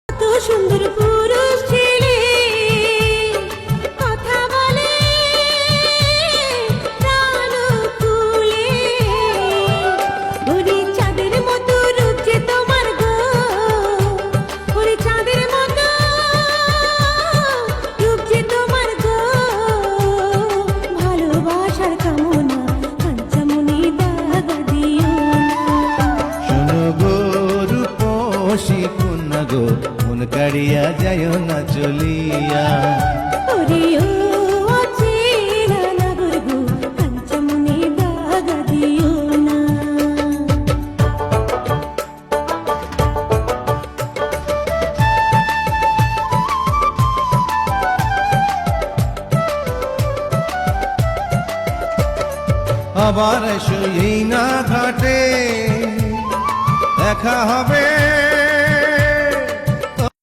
সুন্দর পুরুষ ছেলে কথা বলে প্রাণ খুলে, ওরে চাঁদের মতো রূপ যে তোমার গো, ওরে চাঁদের মতো রূপ যে তোমার গো, ভালোবাসার কামনা কাঞ্চামণি দাগা দিও না। শোনো গো রূপসী কন্যা গো, মন কাড়িয়া যায় না চলিয়া। ওরে ও অচেনা নাগর গো, কাঞ্চামণি দাগা দিও না। আবার এসো এই না ঘাটে, দেখা হবে